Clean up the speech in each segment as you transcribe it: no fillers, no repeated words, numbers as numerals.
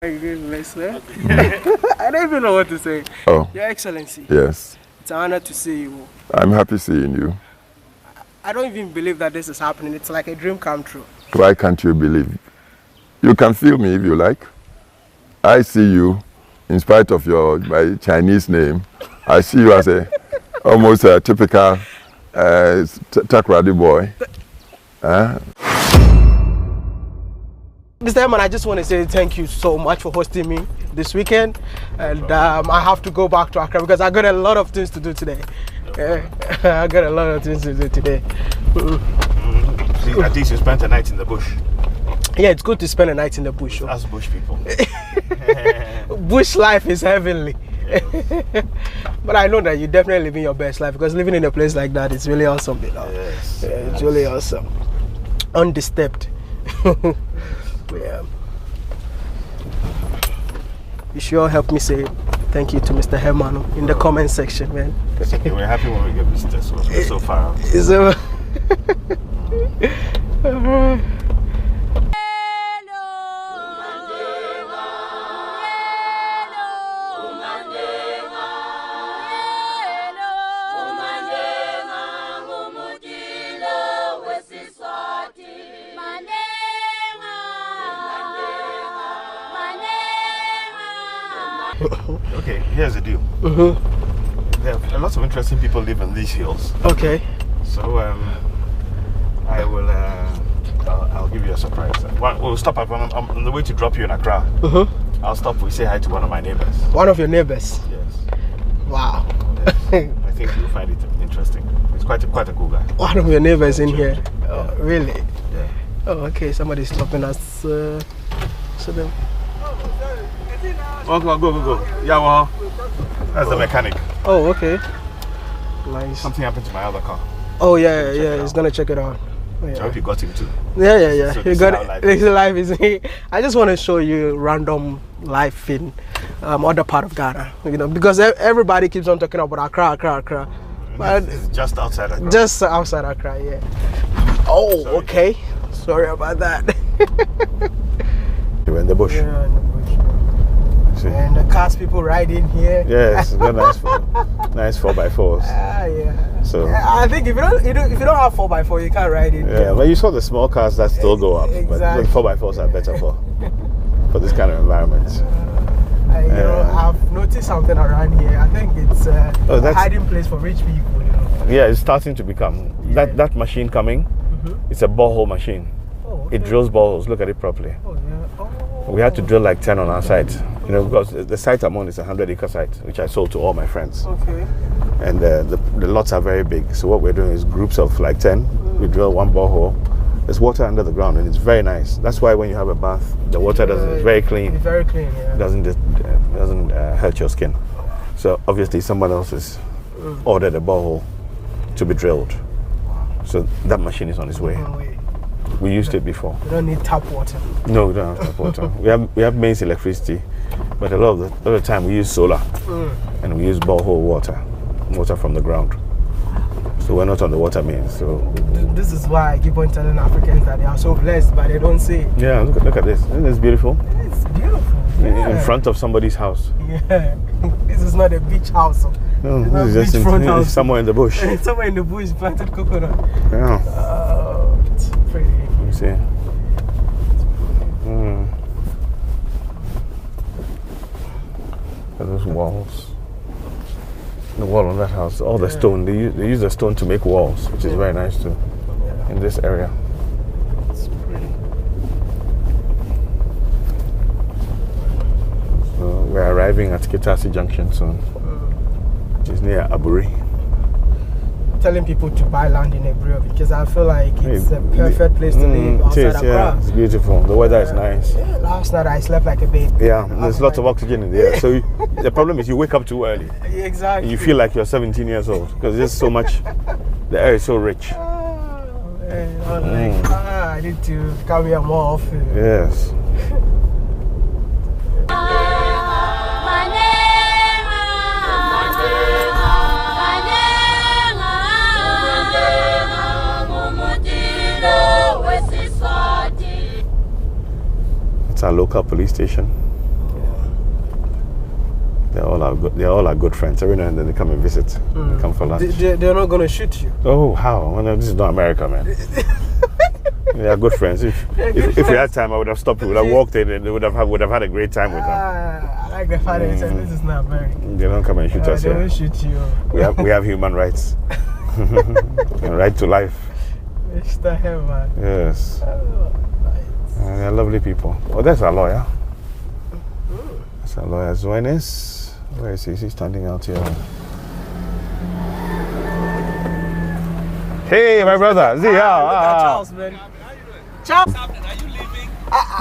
My goodness, sir. I don't even know what to say. Oh. Your Excellency. Yes. It's an honor to see you. I'm happy seeing you. I don't even believe that this is happening. It's like a dream come true. Why can't you believe? You can feel me if you like. I see you, in spite of my Chinese name, I see you as almost a typical Takrady boy. Mr. Herman, I just want to say thank you so much for hosting me this weekend. And I have to go back to Accra because I got a lot of things to do today. I got a lot of things to do today. At least you spent a night in the bush. Yeah, it's good to spend a night in the bush. Us bush people. Bush life is heavenly. But I know that you're definitely living your best life because living in a place like that is really awesome. You know? Yes. It's really awesome. Undisturbed. Yeah. You should all help me say thank you to Mr. Herman in the comment section, man. Okay, we're happy when we get visitors. We're so far. So Okay, here's the deal. There are lots of interesting people live in these hills. okay. So I will. I'll give you a surprise. We'll stop up on the way to drop you in Accra. I'll stop. We say hi to one of my neighbors. One of your neighbors. Yes. Wow. Yes. I think you'll find it interesting. It's quite a cool guy. One of your neighbors in here. Oh, really? Yeah. Oh, okay. Somebody's stopping us. So then. Oh, go. Yeah, well, that's the mechanic. Oh, okay. Nice. Something happened to my other car. Oh yeah. He's gonna check it out. Oh, yeah. I hope you got him too. Yeah. So You got it. Life is. I just want to show you random life in other part of Ghana. You know, because everybody keeps on talking about Accra. But It's just outside Accra. just outside Accra, yeah. Oh, Sorry. okay. Sorry about that. We're in the bush. Yeah, in the bush. See? And the cars people ride in here. Yes, got nice 4x4s. Yeah. So I think if you don't have 4x4, you can't ride in. yeah, but you saw the small cars that still go up, Exactly. but the 4x4s are better for this kind of environment. I've noticed something around here. I think it's a that's- hiding place for rich people. You know. Yeah, it's starting to become that machine coming. It's a borehole machine. Oh, okay. It drills boreholes. Look at it properly. Oh yeah. Oh. We had to drill like 10 on our site, you know, because the site I'm on is a 100-acre site, which I sold to all my friends. Okay. And the lots are very big. So what we're doing is groups of like 10. We drill one borehole. There's water under the ground, and it's very nice. That's why when you have a bath, the water it's very clean. It's very clean. Yeah. Doesn't hurt your skin. So obviously someone else has ordered a borehole to be drilled. So that machine is on its way. Oh, wait. We used it before. You don't need tap water. No, we don't have tap water. we have mains electricity, but a lot of the time we use solar and we use borehole water from the ground. So we're not on the water mains. So This is why I keep on telling Africans that they are so blessed, but they don't see it. yeah, look at this. Isn't this beautiful? It's beautiful. In front of somebody's house. Yeah. This is not a beach house. No, It's not this is just beachfront house. somewhere in the bush. Somewhere in the bush, planted coconut. Yeah. Oh, it's pretty. You see. Look at those walls. The wall on that house, all the stone. They use the stone to make walls, which is very nice too. Yeah. In this area. It's pretty. So we're arriving at Kitasi Junction soon, which is near Aburi. Telling people to buy land in Ebrio because I feel like it's a perfect place to live outside It is, yeah, Accra. it's beautiful. The weather is nice. Yeah, last night I slept like a baby. Yeah, there's lots of oxygen in the air. So the problem is you wake up too early. Exactly. You feel like you're 17 years old because there's so much. The air is so rich. Man, I was like, I need to come here more often. Yes. It's our local police station. They're all our good friends. Every now and then they come and visit. They come for lunch. They're not gonna shoot you. Oh, how? Well, no, this is not America, man. They are good friends. If we had time, I would have stopped. We would have walked in, and they would have had a great time with them. I like the fact that you said this is not America. They don't come and shoot us They here. won't shoot you. We have human rights. Right to life. Mr. Heaven. Yes. Oh, nice. They're lovely people. Oh, that's our lawyer. That's our lawyer, Zoenis. Where is he? Is he standing out here? Hey, my brother. See, Charles, man. Charles, Are you leaving?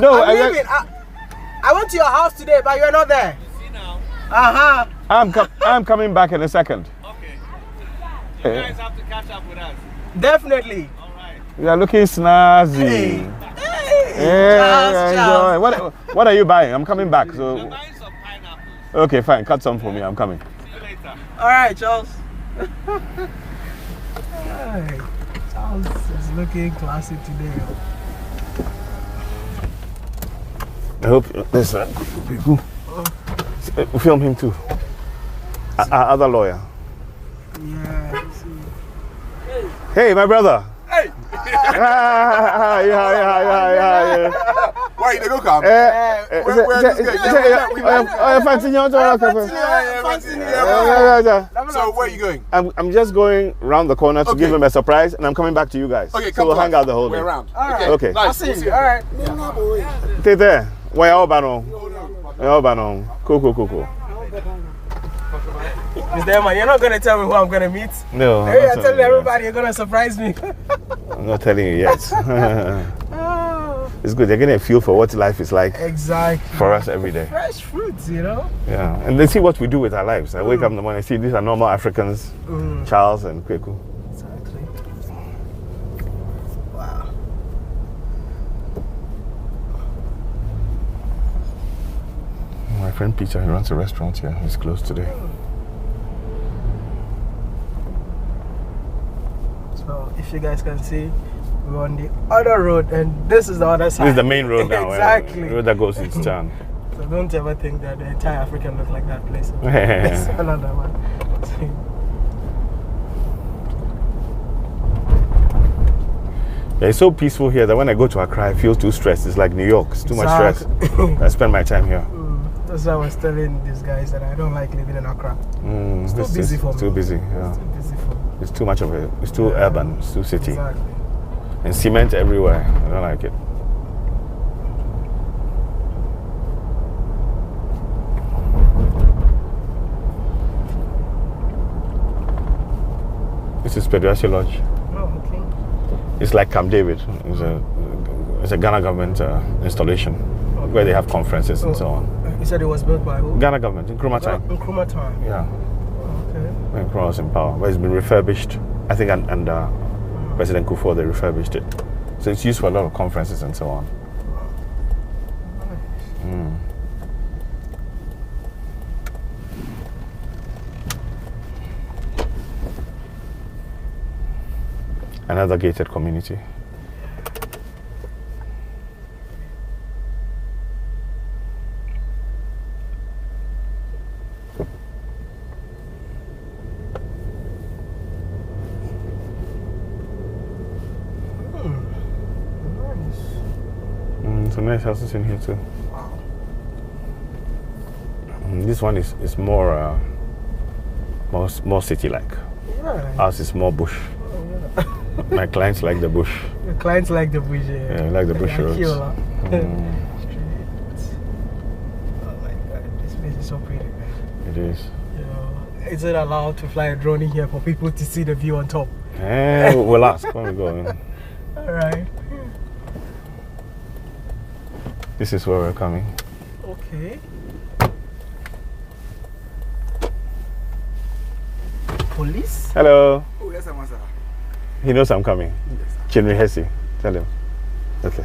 No, I'm leaving. I went to your house today, but you're not there. See now. I'm coming back in a second. Okay. You guys have to catch up with us. Definitely. All right. You are looking snazzy. Charles. What are you buying? I'm coming back. So I'm buying some pineapples. okay, fine. Cut some for me. I'm coming. See you later. All right, Charles. Hey, Charles is looking classy today. I hope this people film him too. Our other lawyer. Yeah. Hey, my brother. Hey! Yeah. Why you go come? Where So where are you going? I'm just going round the corner to give him a surprise, and I'm coming back to you guys. Okay, so come we'll to hang us. out the whole day. We're around. All right. Okay. I'll Nice. see you. All right. Stay there. Where are you? Cool. Mr. Emma, you're not going to tell me who I'm going to meet. No. Hey, I'm telling everybody you're going to surprise me. I'm not telling you yet. Oh, It's good. They're getting a feel for what life is like exactly. for us every day. Fresh fruits, you know? Yeah. And they see what we do with our lives. I wake up in the morning, I see these are normal Africans, Charles and Kweku. Exactly. Wow. My friend Peter, he runs a restaurant here. He's closed today. So, if you guys can see, we're on the other road, and this is the other side. This is the main road now. Exactly. The road that goes into town. So don't ever think that the entire Africa look like that place. It's another one. Yeah, it's so peaceful here that when I go to Accra, I feel too stressed. It's like New York. It's too much stress. I spend my time here. That's why I was telling these guys that I don't like living in Accra. It's too busy for me. It's too busy. Yeah. It's too busy for me. It's too much of it. It's too urban. It's too city. Exactly. And cement everywhere. I don't like it. This is Pedrassi Lodge. Oh, okay. It's like Camp David. It's a Ghana government installation where they have conferences and so on. You said it was built by who? Ghana government in Nkrumah time. Nkrumah time. Yeah, Okay. when Nkrumah was in power. But it's been refurbished. I think under President Kufuor they refurbished it. So it's used for a lot of conferences and so on. Another gated community. Some nice houses in here too. This one is more more city-like. Yeah. Ours is more bush. My clients like the bush. The clients like the bush. Yeah, like the bush roads. Oh my God, this place is so pretty. It is. You know, is it allowed to fly a drone in here for people to see the view on top? We'll ask when we go in. All right. This is where we're coming. Okay. Police? Hello. Oh, yes, I'm sir. He knows I'm coming. Chinri Hesi. Tell him. Okay.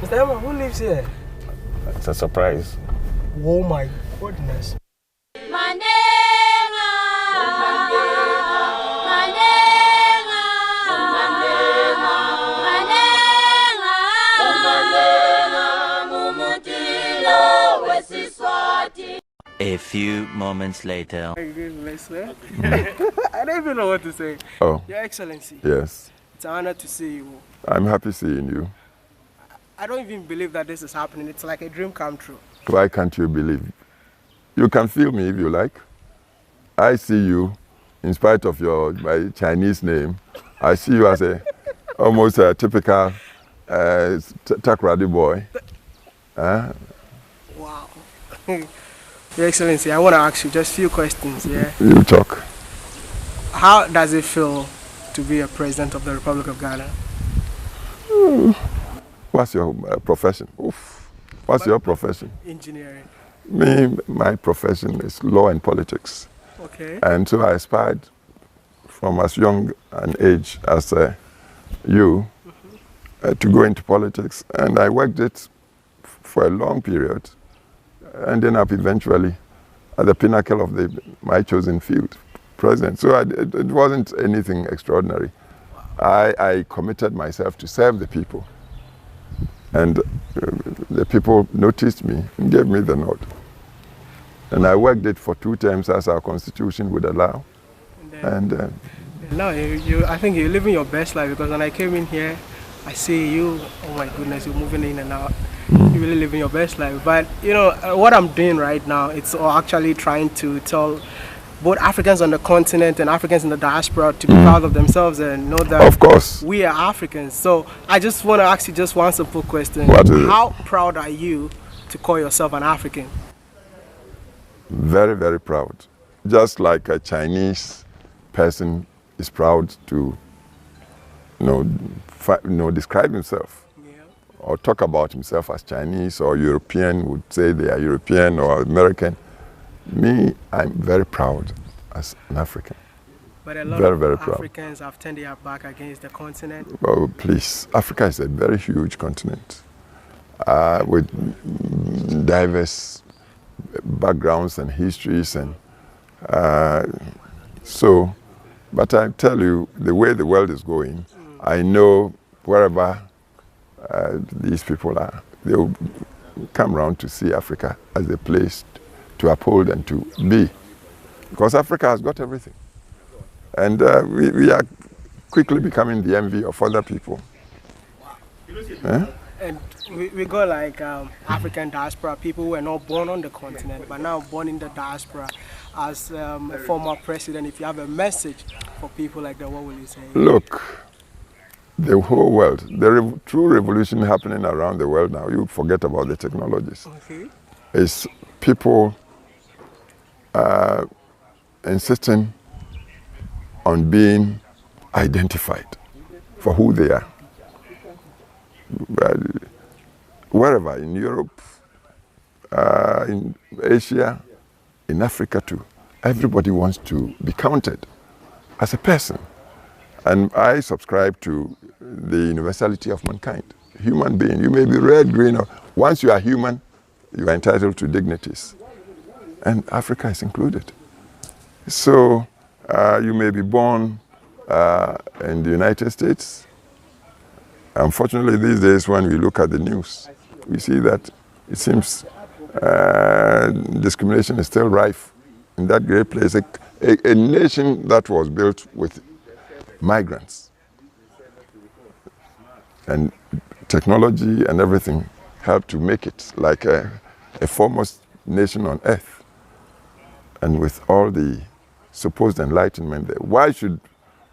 Mr. Emma, who lives here? It's a surprise. Oh my goodness. A few moments later. I don't even know what to say. Oh, Your Excellency, yes. it's an honor to see you. I'm happy seeing you. I don't even believe that this is happening. It's like a dream come true. Why can't you believe? You can feel me if you like. I see you, in spite of my Chinese name, I see you as almost a typical Takrady boy. Wow. Your Excellency, I want to ask you just a few questions, yeah? You talk. How does it feel to be a president of the Republic of Ghana? What's your profession? Oof. What's your profession? Engineering. My profession is law and politics. Okay. And so I aspired from as young an age as you to go into politics. And I worked it for a long period, ending up eventually at the pinnacle of my chosen field, president. So it wasn't anything extraordinary. I committed myself to serve the people. And the people noticed me and gave me the nod. And I worked it for 2 terms as our constitution would allow. No, I think you're living your best life, because when I came in here, I see you, oh my goodness, you're moving in and out. You're really living your best life. But, you know, what I'm doing right now, it's actually trying to tell both Africans on the continent and Africans in the diaspora to be proud of themselves and know that of course we are Africans. So I just want to ask you just one simple question. What is it? How proud are you to call yourself an African? Very, very proud. Just like a Chinese person is proud to describe himself, or talk about himself as Chinese, or European would say they are European or American. Me, I'm very proud as an African. But a lot very, of very proud. Africans have turned their back against the continent. Oh, please. Africa is a very huge continent with diverse backgrounds and histories. And but I tell you, the way the world is going, I know wherever these people are, they will come around to see Africa as a place to uphold and to be, because Africa has got everything, and we are quickly becoming the envy of other people. And we got like African diaspora, people who were not born on the continent but now born in the diaspora. As a former president, if you have a message for people like that, what will you say? Look, the whole world, the true revolution happening around the world now, you forget about the technologies. Okay. It's people insisting on being identified for who they are. Wherever, in Europe, in Asia, in Africa too, everybody wants to be counted as a person. And I subscribe to the universality of mankind. Human being, you may be red, green, or once you are human, you are entitled to dignities. And Africa is included. So you may be born in the United States. Unfortunately, these days when we look at the news, we see that it seems discrimination is still rife in that great place. A nation that was built with migrants. And technology and everything helped to make it like a foremost nation on earth. And with all the supposed enlightenment there, why should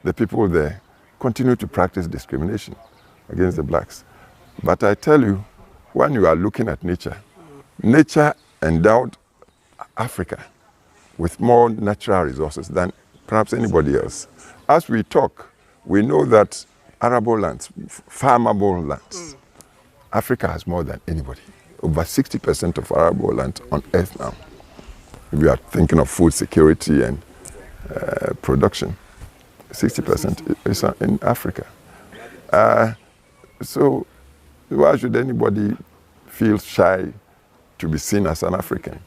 the people there continue to practice discrimination against the blacks? But I tell you, when you are looking at nature, nature endowed Africa with more natural resources than perhaps anybody else. As we talk, we know that arable lands, farmable lands, Africa has more than anybody. Over 60% of arable land on earth now. If you are thinking of food security and production, 60% is in Africa. So why should anybody feel shy to be seen as an African?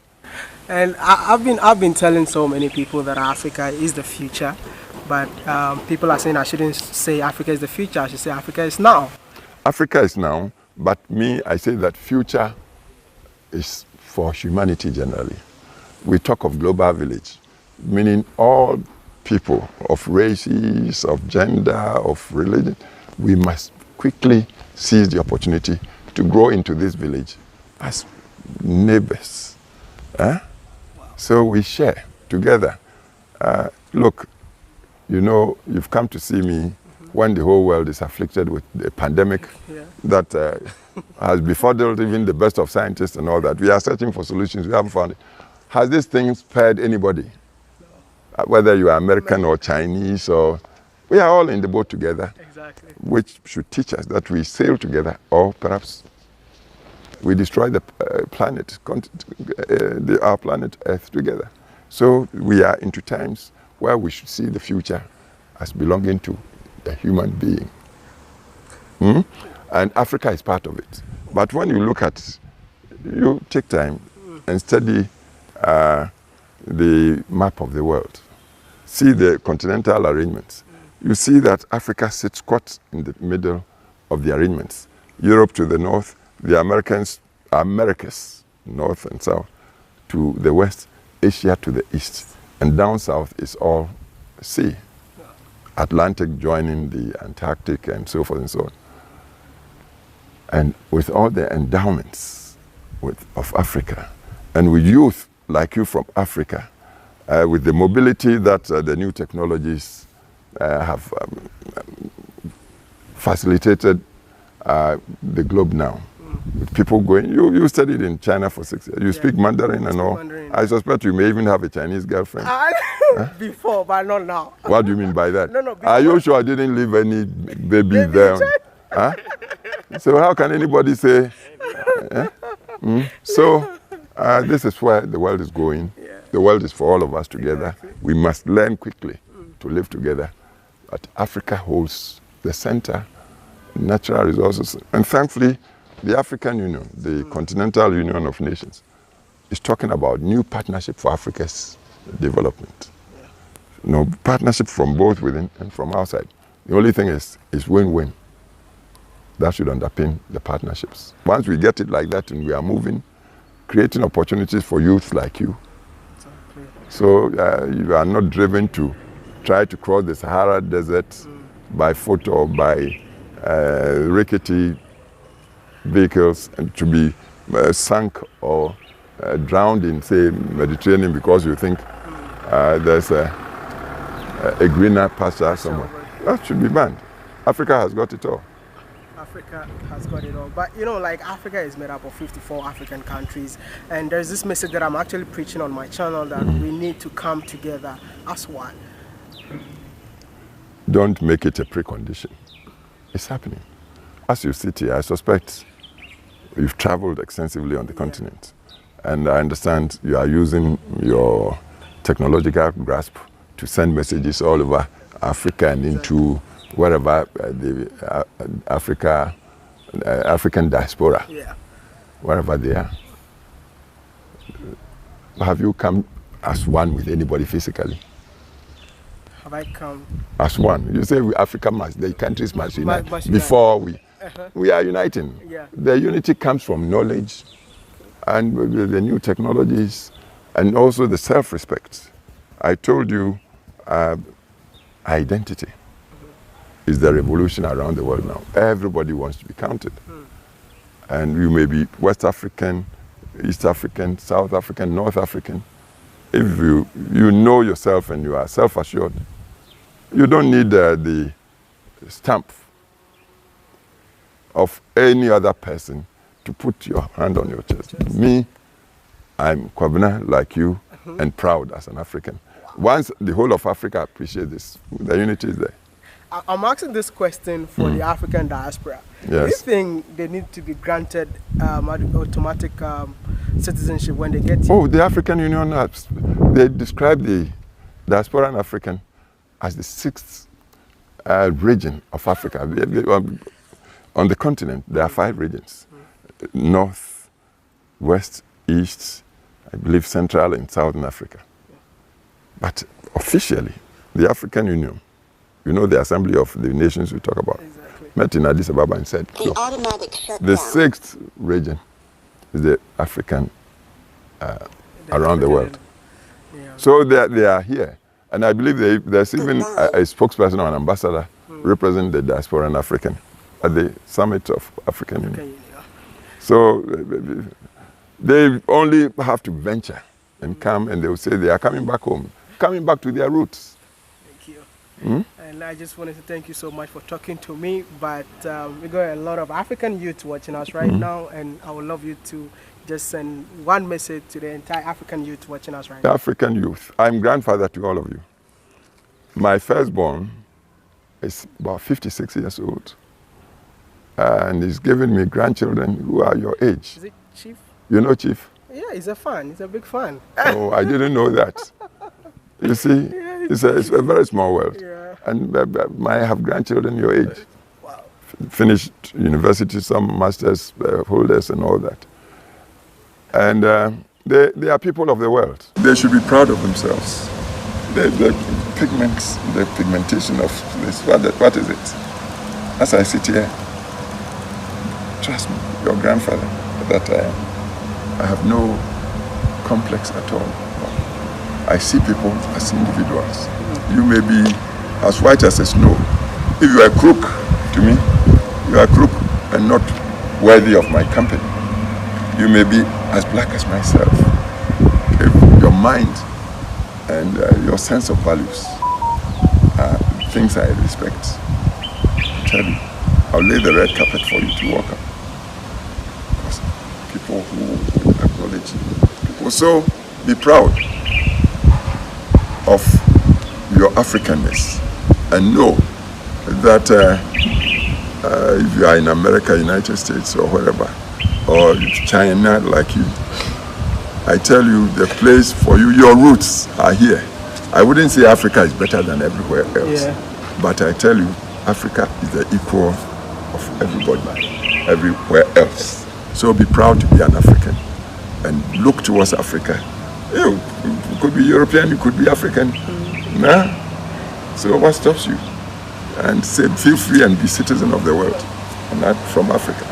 And I've been telling so many people that Africa is the future, but people are saying I shouldn't say Africa is the future, I should say Africa is now. Africa is now, but me, I say that future is for humanity generally. We talk of global village, meaning all people of races, of gender, of religion. We must quickly seize the opportunity to grow into this village as neighbors. So we share together. Look, you know, you've come to see me when the whole world is afflicted with a pandemic that has befuddled even the best of scientists and all that. We are searching for solutions. We haven't found it. Has this thing spared anybody? Whether you are American or Chinese, or we are all in the boat together. Exactly. Which should teach us that we sail together, or perhaps we destroy the planet, our planet Earth together. So we are into times where we should see the future as belonging to the human being. And Africa is part of it. But when you look at, you take time and study the map of the world, see the continental arrangements, you see that Africa sits squat in the middle of the arrangements. Europe to the north, the Americas, north and south, to the west, Asia to the east, and down south is all sea. Atlantic joining the Antarctic and so forth and so on. And with all the endowments of Africa, and with youth like you from Africa, with the mobility that the new technologies have facilitated the globe now. With people going, you studied in China for 6 years. You speak Mandarin and all. Mandarin. I suspect you may even have a Chinese girlfriend. Before, but not now. What do you mean by that? No, are you sure I didn't leave any baby there? So how can anybody say? So this is where the world is going. Yeah. The world is for all of us together. Exactly. We must learn quickly to live together. But Africa holds the center, natural resources. And thankfully, the African Union, the Continental Union of Nations, is talking about new partnership for Africa's development. Yeah. You know, partnership from both within and from outside. The only thing is win-win. That should underpin the partnerships. Once we get it like that and we are moving, creating opportunities for youth like you. Exactly. So you are not driven to try to cross the Sahara Desert by foot or by rickety vehicles, and to be sunk or drowned in, say, Mediterranean because you think there's a greener pasture somewhere. That should be banned. Africa has got it all. Africa has got it all. But you know, like Africa is made up of 54 African countries, and there's this message that I'm actually preaching on my channel that we need to come together as one. Don't make it a precondition. It's happening. As you sit here, I suspect you've traveled extensively on the continent, and I understand you are using your technological grasp to send messages all over Africa and into wherever the African diaspora, wherever they are. Have you come as one with anybody physically? Have I come? As one. You say Africa must, the countries must unite before we are uniting. Yeah. The unity comes from knowledge and the new technologies and also the self-respect. I told you identity is the revolution around the world now. Everybody wants to be counted. And you may be West African, East African, South African, North African. If you know yourself and you are self-assured, you don't need the stamp of any other person to put your hand on your chest. Me, I'm Kwabena like you and proud as an African. Once the whole of Africa appreciates this, the unity is there. I'm asking this question for the African diaspora. Yes. Do you think they need to be granted automatic citizenship when they get here? Oh, the African Union, they describe the diasporan African as the sixth region of Africa. On the continent, there are 5 regions. North, West, East, I believe Central and Southern Africa. But officially, the African Union, you know, the Assembly of the Nations we talk about, met in Addis Ababa and said, no, the 6th region is the African around the world. Yeah. So they are here. And I believe there's even a spokesperson or an ambassador representing the diaspora and African at the Summit of African Union. So they only have to venture and come, and they will say they are coming back home, coming back to their roots. Thank you. And I just wanted to thank you so much for talking to me. But we got a lot of African youth watching us right now, and I would love you to just send one message to the entire African youth watching us right now. African youth, I'm grandfather to all of you. My firstborn is about 56 years old, and he's giving me grandchildren who are your age. Is it Chief? You know Chief? Yeah, he's a fan. He's a big fan. Oh, I didn't know that. You see, it's a very small world. Yeah. And I have grandchildren your age. Wow. Finished university, some masters holders and all that. And they are people of the world. They should be proud of themselves. The pigments, the pigmentation of this, what is it? As I sit here, trust me, your grandfather, that I have no complex at all. I see people as individuals. You may be as white as the snow. If you are a crook to me, you are a crook and not worthy of my company. You may be as black as myself. If your mind and your sense of values are things I respect, I tell you, I'll lay the red carpet for you to walk on. Because people who acknowledge people. So be proud of your Africanness and know that if you are in America, United States or wherever, or China like you, I tell you the place for you, your roots are here. I wouldn't say Africa is better than everywhere else, but I tell you, Africa is the equal of everybody, everywhere else. So be proud to be an African and look towards Africa. You could be European, you could be African. Nah? So what stops you? And say, feel free and be citizen of the world, and not from Africa.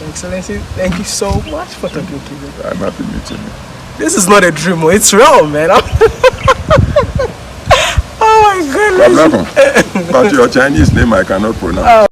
Excellency, thank you so much for talking to me. I'm happy meeting you. This is not a dream, it's real, man. Oh my goodness. But your Chinese name I cannot pronounce.